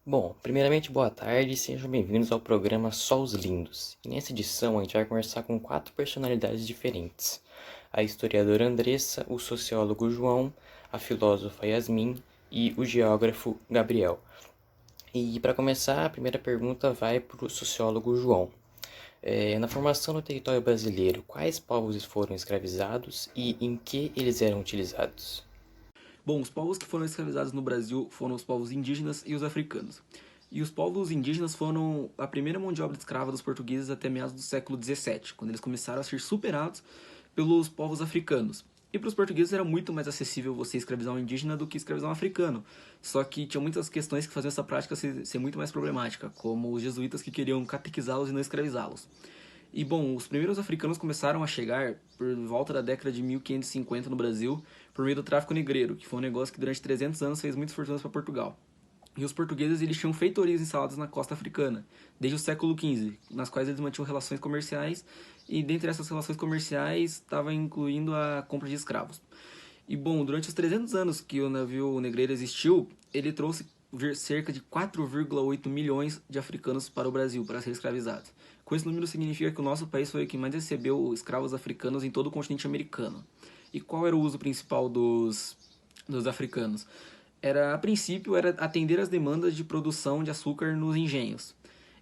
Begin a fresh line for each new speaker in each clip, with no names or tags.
Bom, primeiramente boa tarde e sejam bem-vindos ao programa Só os Lindos. E nessa edição a gente vai conversar com 4 personalidades diferentes: a historiadora Andressa, o sociólogo João, a filósofa Yasmin e o geógrafo Gabriel. E para começar, a primeira pergunta vai para o sociólogo João. Na formação do território brasileiro, quais povos foram escravizados e em que eles eram utilizados?
Bom, os povos que foram escravizados no Brasil foram os povos indígenas e os africanos. E os povos indígenas foram a primeira mão de obra escrava dos portugueses até meados do século XVII, quando eles começaram a ser superados pelos povos africanos. E para os portugueses era muito mais acessível você escravizar um indígena do que escravizar um africano. Só que tinha muitas questões que faziam essa prática ser muito mais problemática, como os jesuítas que queriam catequizá-los e não escravizá-los. E bom, os primeiros africanos começaram a chegar por volta da década de 1550 no Brasil por meio do tráfico negreiro, que foi um negócio que durante 300 anos fez muitas fortunas para Portugal. E os portugueses eles tinham feitorias instaladas na costa africana, desde o século XV, nas quais eles mantinham relações comerciais, e dentre essas relações comerciais estava incluindo a compra de escravos. E bom, durante os 300 anos que o navio negreiro existiu, ele trouxe cerca de 4,8 milhões de africanos para o Brasil para ser escravizados. Com esse número significa que o nosso país foi o que mais recebeu escravos africanos em todo o continente americano. E qual era o uso principal dos africanos? A princípio, era atender às demandas de produção de açúcar nos engenhos.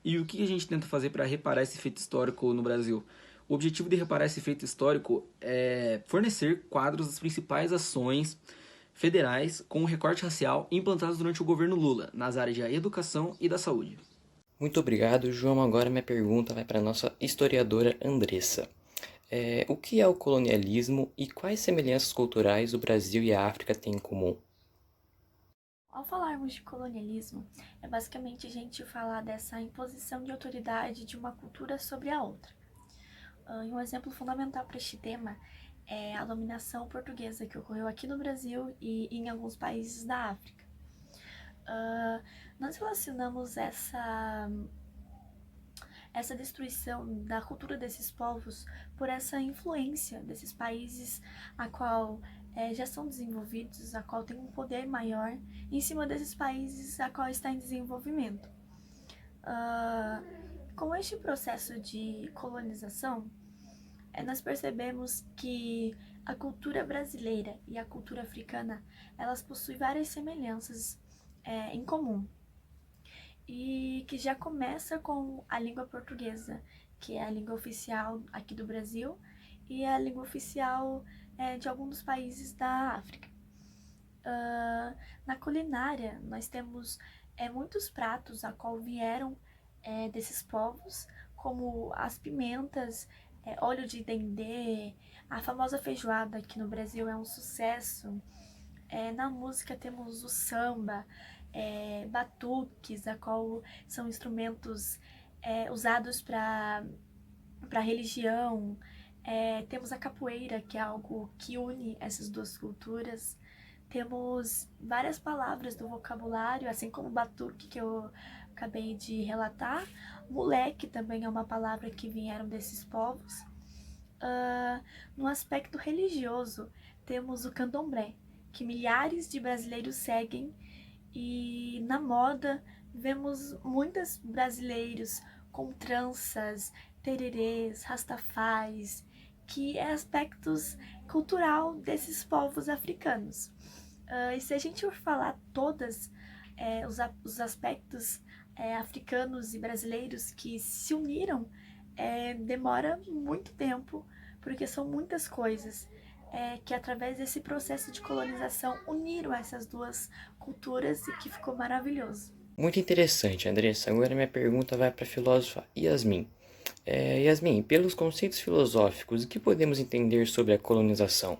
E o que a gente tenta fazer para reparar esse efeito histórico no Brasil? O objetivo de reparar esse efeito histórico é fornecer quadros das principais ações federais com o recorte racial implantados durante o governo Lula, nas áreas da educação e da saúde.
Muito obrigado, João. Agora minha pergunta vai para a nossa historiadora Andressa. O que é o colonialismo e quais semelhanças culturais o Brasil e a África têm em comum?
Ao falarmos de colonialismo, é basicamente a gente falar dessa imposição de autoridade de uma cultura sobre a outra. E um exemplo fundamental para este tema é a dominação portuguesa que ocorreu aqui no Brasil e em alguns países da África. Nós relacionamos essa destruição da cultura desses povos por essa influência desses países a qual já são desenvolvidos, a qual tem um poder maior em cima desses países a qual está em desenvolvimento. Com este processo de colonização, nós percebemos que a cultura brasileira e a cultura africana elas possuem várias semelhanças em comum e que já começa com a língua portuguesa, que é a língua oficial aqui do Brasil e é a língua oficial de alguns dos países da África. Na culinária, nós temos muitos pratos a qual vieram desses povos, como as pimentas, óleo de dendê, a famosa feijoada que no Brasil é um sucesso. Na música temos o samba, batuques, a qual são instrumentos usados para religião. Temos a capoeira, que é algo que une essas duas culturas. Temos várias palavras do vocabulário, assim como batuque, que eu acabei de relatar. Moleque também é uma palavra que vieram desses povos. No aspecto religioso, temos o candomblé, que milhares de brasileiros seguem, e na moda vemos muitos brasileiros com tranças, tererês, rastafares, que é aspectos cultural desses povos africanos. E se a gente for falar todas os aspectos africanos e brasileiros que se uniram, demora muito tempo, porque são muitas coisas que através desse processo de colonização uniram essas duas culturas e que ficou maravilhoso.
Muito interessante, Andressa. Agora minha pergunta vai para a filósofa Yasmin. Yasmin, pelos conceitos filosóficos, o que podemos entender sobre a colonização?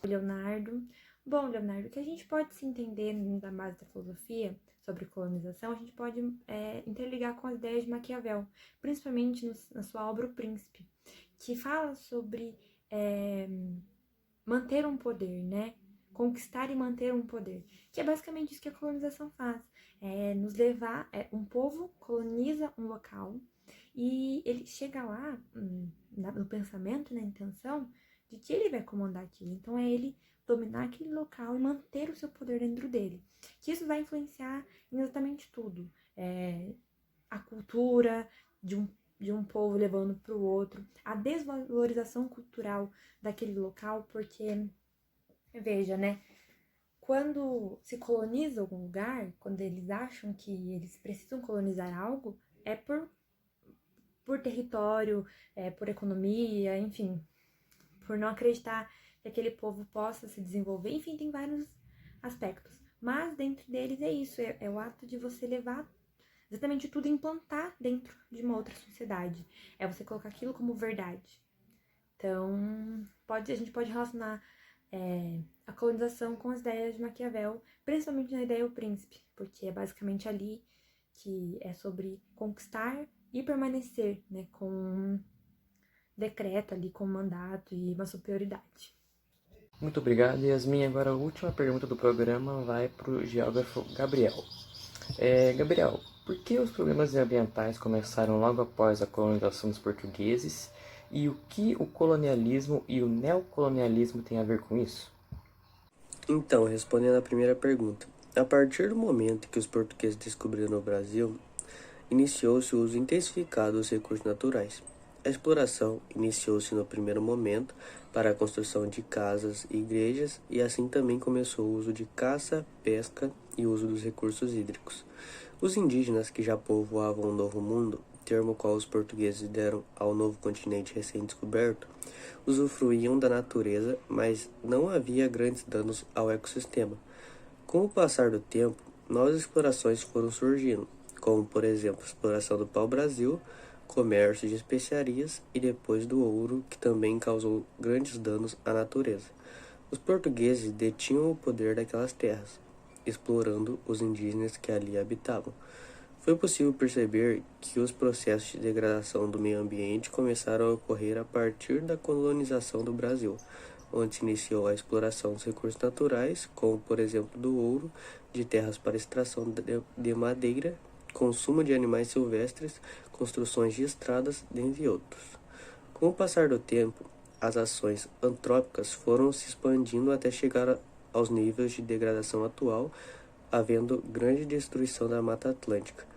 Leonardo. Bom, Leonardo, o que a gente pode se entender da base da filosofia sobre colonização, a gente pode interligar com as ideias de Maquiavel, principalmente na sua obra O Príncipe, que fala sobre manter um poder, né? Conquistar e manter um poder, que é basicamente isso que a colonização faz, nos levar, um povo coloniza um local e ele chega lá, no pensamento, na intenção, de que ele vai comandar aquilo. Então é ele dominar aquele local e manter o seu poder dentro dele. Que isso vai influenciar em exatamente tudo. A cultura de um povo levando para o outro, a desvalorização cultural daquele local, porque, veja, né? Quando se coloniza algum lugar, quando eles acham que eles precisam colonizar algo, é por território, por economia, enfim, por não acreditar que aquele povo possa se desenvolver, enfim, tem vários aspectos. Mas dentro deles é isso, é o ato de você levar exatamente tudo e implantar dentro de uma outra sociedade. É você colocar aquilo como verdade. Então, a gente pode relacionar a colonização com as ideias de Maquiavel, principalmente na ideia do príncipe, porque é basicamente ali que é sobre conquistar e permanecer, né, com um decreto ali, com um mandato e uma superioridade.
Muito obrigado, Yasmin. Agora a última pergunta do programa vai para o geógrafo Gabriel. Gabriel, por que os problemas ambientais começaram logo após a colonização dos portugueses e o que o colonialismo e o neocolonialismo têm a ver com isso?
Então, respondendo à primeira pergunta, a partir do momento que os portugueses descobriram o Brasil, iniciou-se o uso intensificado dos recursos naturais. A exploração iniciou-se no primeiro momento para a construção de casas e igrejas, e assim também começou o uso de caça, pesca e uso dos recursos hídricos. Os indígenas que já povoavam o Novo Mundo, termo qual os portugueses deram ao novo continente recém-descoberto, usufruíam da natureza, mas não havia grandes danos ao ecossistema. Com o passar do tempo, novas explorações foram surgindo, como por exemplo a exploração do pau-brasil, comércio de especiarias e depois do ouro, que também causou grandes danos à natureza. Os portugueses detinham o poder daquelas terras, explorando os indígenas que ali habitavam. Foi possível perceber que os processos de degradação do meio ambiente começaram a ocorrer a partir da colonização do Brasil, onde se iniciou a exploração dos recursos naturais, como por exemplo do ouro, de terras para extração de madeira, consumo de animais silvestres, construções de estradas, dentre outros. Com o passar do tempo, as ações antrópicas foram se expandindo até chegar aos níveis de degradação atual, havendo grande destruição da Mata Atlântica.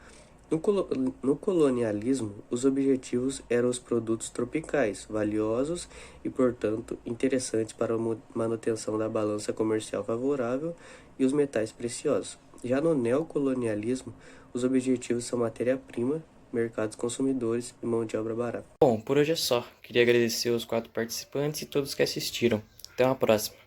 No colonialismo, os objetivos eram os produtos tropicais, valiosos e, portanto, interessantes para a manutenção da balança comercial favorável e os metais preciosos. Já no neocolonialismo, os objetivos são matéria-prima, mercados consumidores e mão de obra barata.
Bom, por hoje é só. Queria agradecer aos 4 participantes e todos que assistiram. Até uma próxima.